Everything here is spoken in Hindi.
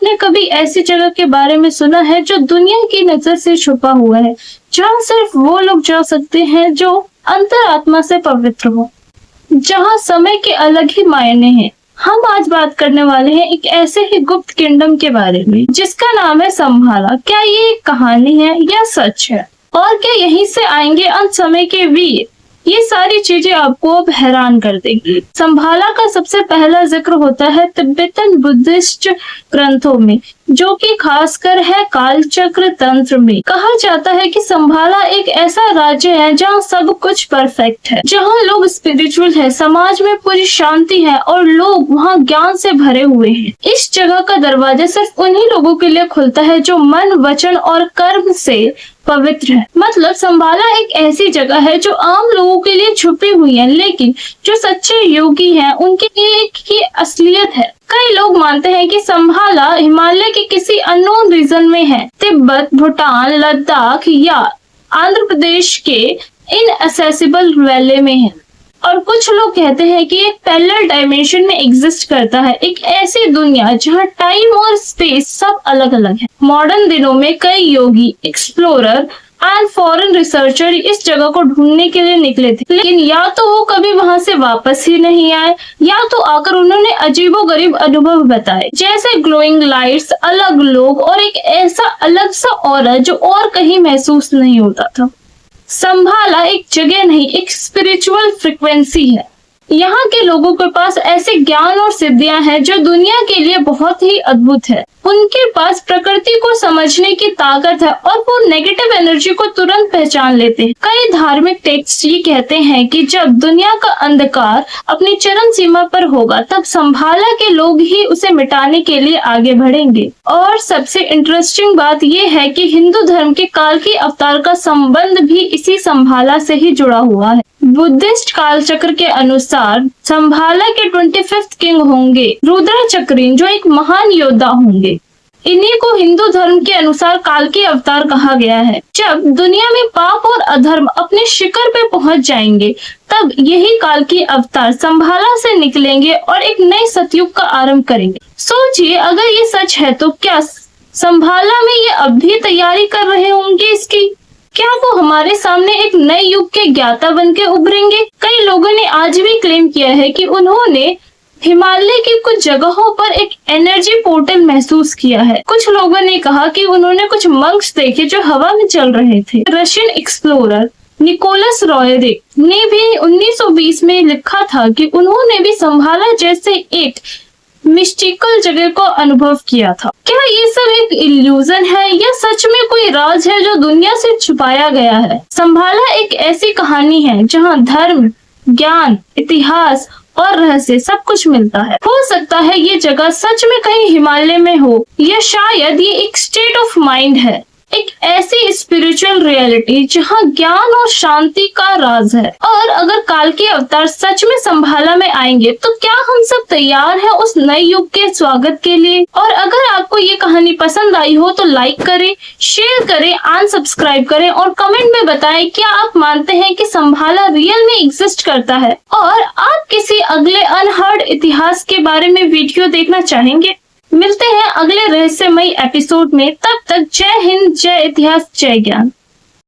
आपने कभी ऐसी जगह के बारे में सुना है जो दुनिया की नजर से छुपा हुआ है, जहाँ सिर्फ वो लोग जा सकते हैं जो अंतरात्मा से पवित्र हो, जहाँ समय के अलग ही मायने हैं? हम आज बात करने वाले हैं एक ऐसे ही गुप्त किंगडम के बारे में जिसका नाम है संभाला। क्या ये एक कहानी है या सच है? और क्या यहीं से आएंगे अंत समय के वीर? ये सारी चीजें आपको अब हैरान कर देगी। संभाला का सबसे पहला जिक्र होता है तिब्बतन बुद्धिस्ट ग्रंथों में, जो कि खासकर है कालचक्र तंत्र में। कहा जाता है कि संभाला एक ऐसा राज्य है जहाँ सब कुछ परफेक्ट है, जहाँ लोग स्पिरिचुअल है, समाज में पूरी शांति है और लोग वहाँ ज्ञान से भरे हुए हैं। इस जगह का दरवाजा सिर्फ उन्हीं लोगों के लिए खुलता है जो मन, वचन और कर्म से पवित्र है। मतलब संभाला एक ऐसी जगह है जो आम लोगों के लिए छुपी हुई है, लेकिन जो सच्चे योगी हैं उनके लिए एक ही असलियत है। कई लोग मानते हैं कि संभाला हिमालय के किसी अननोन रीजन में है, तिब्बत, भूटान, लद्दाख या आंध्र प्रदेश के इनएसेसिबल वैली में है। और कुछ लोग कहते हैं कि एक पैरेलल डायमेंशन में एग्जिस्ट करता है, एक ऐसी दुनिया जहां टाइम और स्पेस सब अलग अलग है। मॉडर्न दिनों में कई योगी, एक्सप्लोरर एंड फॉरेन रिसर्चर इस जगह को ढूंढने के लिए निकले थे, लेकिन या तो वो कभी वहां से वापस ही नहीं आए, या तो आकर उन्होंने अजीबोगरीब अनुभव बताए, जैसे ग्लोइंग लाइट्स, अलग लोग और एक ऐसा अलग सा ऑरा जो और कहीं महसूस नहीं होता था। संभाला एक जगह नहीं, एक स्पिरिचुअल फ्रीक्वेंसी है। यहाँ के लोगों के पास ऐसे ज्ञान और सिद्धियां हैं जो दुनिया के लिए बहुत ही अद्भुत है। उनके पास प्रकृति को समझने की ताकत है और वो नेगेटिव एनर्जी को तुरंत पहचान लेते हैं। कई धार्मिक टेक्स्ट ये कहते हैं कि जब दुनिया का अंधकार अपनी चरम सीमा पर होगा, तब संभाला के लोग ही उसे मिटाने के लिए आगे बढ़ेंगे। और सबसे इंटरेस्टिंग बात ये है कि हिंदू धर्म के काल के अवतार का संबंध भी इसी संभाला से ही जुड़ा हुआ है। बुद्धिस्ट कालचक्र के अनुसार संभाला के 25th किंग होंगे रुद्रचक्रीन, जो एक महान योद्धा होंगे। इन्हीं को हिंदू धर्म के अनुसार काल के अवतार कहा गया है। जब दुनिया में पाप और अधर्म अपने शिखर पे पहुंच जाएंगे, तब यही काल के अवतार संभाला से निकलेंगे और एक नए सतयुग का आरंभ करेंगे। सोचिए, अगर ये सच है तो क्या संभाला में ये अब भी तैयारी कर रहे होंगे इसकी? क्या वो हमारे सामने एक नए युग के ज्ञाता बन के उभरेंगे? कई लोगों ने आज भी क्लेम किया है कि उन्होंने हिमालय की कुछ जगहों पर एक एनर्जी पोर्टल महसूस किया है। कुछ लोगों ने कहा कि उन्होंने कुछ मंक्स देखे जो हवा में चल रहे थे। रशियन एक्सप्लोरर निकोलस रॉयरिक ने भी 1920 में लिखा था कि उन्होंने भी संभाला जैसे एक मिस्टिकल जगह को अनुभव किया था। क्या ये सब एक इल्यूजन है या सच में कोई राज है जो दुनिया से छुपाया गया है? संभाला एक ऐसी कहानी है जहां धर्म, ज्ञान, इतिहास और रहस्य सब कुछ मिलता है। हो सकता है ये जगह सच में कहीं हिमालय में हो, या शायद ये एक स्टेट ऑफ माइंड है, एक ऐसी स्पिरिचुअल रियलिटी जहां ज्ञान और शांति का राज है। और अगर काल के अवतार सच में संभाला में आएंगे, तो क्या हम सब तैयार हैं उस नए युग के स्वागत के लिए? और अगर आपको ये कहानी पसंद आई हो तो लाइक करें, शेयर करें, अनसब्सक्राइब करें और कमेंट में बताएं क्या आप मानते हैं कि संभाला रियल में एग्जिस्ट करता है, और आप किसी अगले अनहर्ड इतिहास के बारे में वीडियो देखना चाहेंगे। मिलते हैं अगले रहस्यमयी एपिसोड में। तब तक जय हिंद, जय इतिहास, जय ज्ञान।